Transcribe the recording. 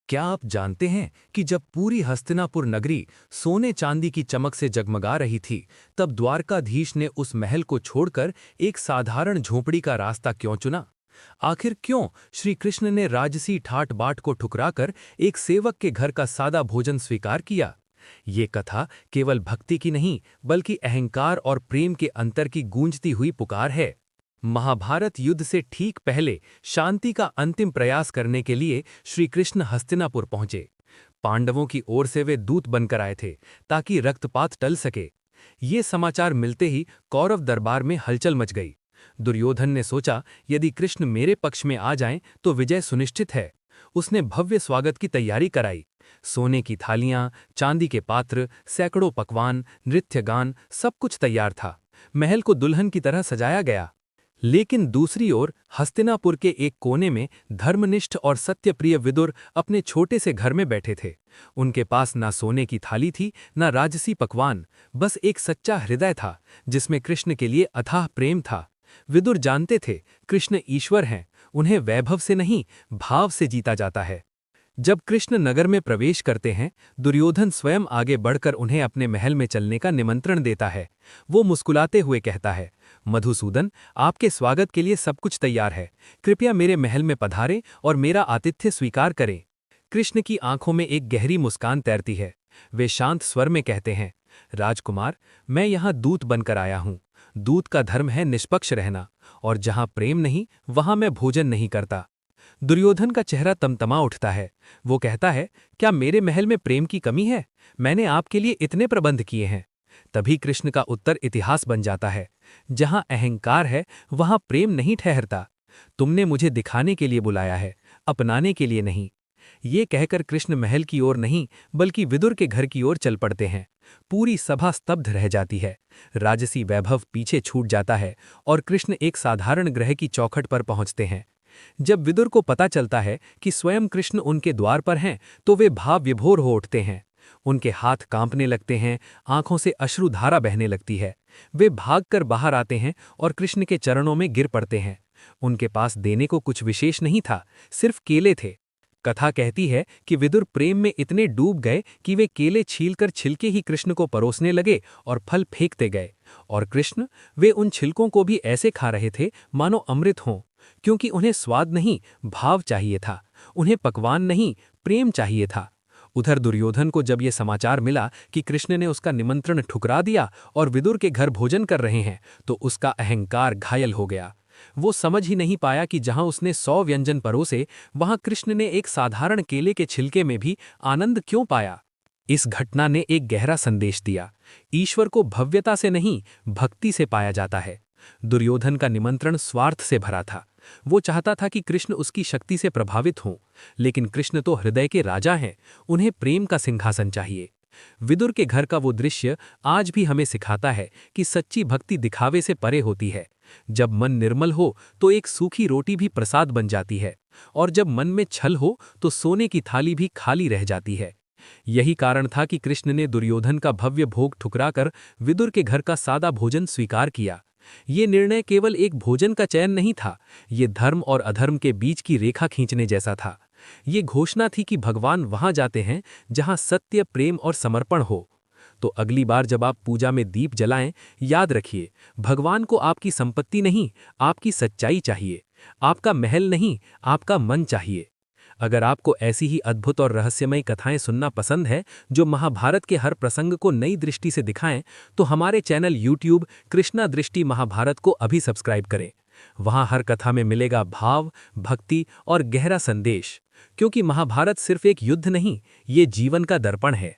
क्या आप जानते हैं कि जब पूरी हस्तिनापुर नगरी सोने चांदी की चमक से जगमगा रही थी, तब द्वारकाधीश ने उस महल को छोड़कर एक साधारण झोपड़ी का रास्ता क्यों चुना? आखिर क्यों श्री कृष्ण ने राजसी ठाट बाट को ठुकराकर एक सेवक के घर का सादा भोजन स्वीकार किया? ये कथा केवल भक्ति की नहीं, बल्कि अहंकार और प्रेम के अंतर की गूंजती हुई पुकार है। महाभारत युद्ध से ठीक पहले शांति का अंतिम प्रयास करने के लिए श्री कृष्ण हस्तिनापुर पहुंचे। पांडवों की ओर से वे दूत बनकर आए थे ताकि रक्तपात टल सके। ये समाचार मिलते ही कौरव दरबार में हलचल मच गई। दुर्योधन ने सोचा, यदि कृष्ण मेरे पक्ष में आ जाएं तो विजय सुनिश्चित है। उसने भव्य स्वागत की तैयारी कराई। सोने की थालियां, चांदी के पात्र, सैकड़ों पकवान, नृत्य गान, सब कुछ तैयार था। महल को दुल्हन की तरह सजाया गया। लेकिन दूसरी ओर हस्तिनापुर के एक कोने में धर्मनिष्ठ और सत्यप्रिय विदुर अपने छोटे से घर में बैठे थे। उनके पास ना सोने की थाली थी, ना राजसी पकवान, बस एक सच्चा हृदय था जिसमें कृष्ण के लिए अथाह प्रेम था। विदुर जानते थे कृष्ण ईश्वर हैं, उन्हें वैभव से नहीं, भाव से जीता जाता है। जब कृष्ण नगर में प्रवेश करते हैं, दुर्योधन स्वयं आगे बढ़कर उन्हें अपने महल में चलने का निमंत्रण देता है। वो मुस्कुराते हुए कहता है, मधुसूदन, आपके स्वागत के लिए सब कुछ तैयार है। कृपया मेरे महल में पधारें और मेरा आतिथ्य स्वीकार करें। कृष्ण की आंखों में एक गहरी मुस्कान तैरती है। वे शांत स्वर में कहते हैं, राजकुमार, मैं यहाँ दूत बनकर आया हूँ। दूत का धर्म है निष्पक्ष रहना, और जहाँ प्रेम नहीं, वहाँ मैं भोजन नहीं करता। दुर्योधन का चेहरा तमतमा उठता है। वो कहता है, क्या मेरे महल में प्रेम की कमी है? मैंने आपके लिए इतने प्रबंध किए हैं। तभी कृष्ण का उत्तर इतिहास बन जाता है, जहां अहंकार है वहां प्रेम नहीं ठहरता। तुमने मुझे दिखाने के लिए बुलाया है, अपनाने के लिए नहीं। ये कहकर कृष्ण महल की ओर नहीं, बल्कि विदुर के घर की ओर चल पड़ते हैं। पूरी सभा स्तब्ध रह जाती है। राजसी वैभव पीछे छूट जाता है और कृष्ण एक साधारण गृह की चौखट पर पहुंचते हैं। जब विदुर को पता चलता है कि स्वयं कृष्ण उनके द्वार पर हैं, तो वे भाव विभोर हो उठते हैं। उनके हाथ कांपने लगते हैं, आंखों से अश्रुधारा बहने लगती है। वे भागकर बाहर आते हैं और कृष्ण के चरणों में गिर पड़ते हैं। उनके पास देने को कुछ विशेष नहीं था, सिर्फ केले थे। कथा कहती है कि विदुर प्रेम में इतने डूब गए कि वे केले छीलकर छिलके ही कृष्ण को परोसने लगे और फल फेंकते गए। और कृष्ण, वे उन छिलकों को भी ऐसे खा रहे थे मानो अमृत हों, क्योंकि उन्हें स्वाद नहीं, भाव चाहिए था। उन्हें पकवान नहीं, प्रेम चाहिए था। उधर दुर्योधन को जब ये समाचार मिला कि कृष्ण ने उसका निमंत्रण ठुकरा दिया और विदुर के घर भोजन कर रहे हैं, तो उसका अहंकार घायल हो गया। वो समझ ही नहीं पाया कि जहां उसने 100 व्यंजन परोसे, वहां कृष्ण ने एक साधारण केले के छिलके में भी आनंद क्यों पाया। इस घटना ने एक गहरा संदेश दिया, ईश्वर को भव्यता से नहीं, भक्ति से पाया जाता है। दुर्योधन का निमंत्रण स्वार्थ से भरा था। वो चाहता था कि कृष्ण उसकी शक्ति से प्रभावित हों, लेकिन कृष्ण तो हृदय के राजा हैं, उन्हें प्रेम का सिंहासन चाहिए। विदुर के घर का वो दृश्य आज भी हमें सिखाता है कि सच्ची भक्ति दिखावे से परे होती है। जब मन निर्मल हो तो एक सूखी रोटी भी प्रसाद बन जाती है, और जब मन में छल हो तो सोने की थाली भी खाली रह जाती है। यही कारण था कि कृष्ण ने दुर्योधन का भव्य भोग ठुकराकर विदुर के घर का सादा भोजन स्वीकार किया। ये निर्णय केवल एक भोजन का चयन नहीं था, ये धर्म और अधर्म के बीच की रेखा खींचने जैसा था। ये घोषणा थी कि भगवान वहां जाते हैं जहां सत्य, प्रेम और समर्पण हो। तो अगली बार जब आप पूजा में दीप जलाएं, याद रखिए, भगवान को आपकी संपत्ति नहीं, आपकी सच्चाई चाहिए। आपका महल नहीं, आपका मन चाहिए। अगर आपको ऐसी ही अद्भुत और रहस्यमयी कथाएं सुनना पसंद है, जो महाभारत के हर प्रसंग को नई दृष्टि से दिखाएं, तो हमारे चैनल YouTube कृष्णा दृष्टि महाभारत को अभी सब्सक्राइब करें। वहां हर कथा में मिलेगा भाव, भक्ति और गहरा संदेश, क्योंकि महाभारत सिर्फ एक युद्ध नहीं, ये जीवन का दर्पण है।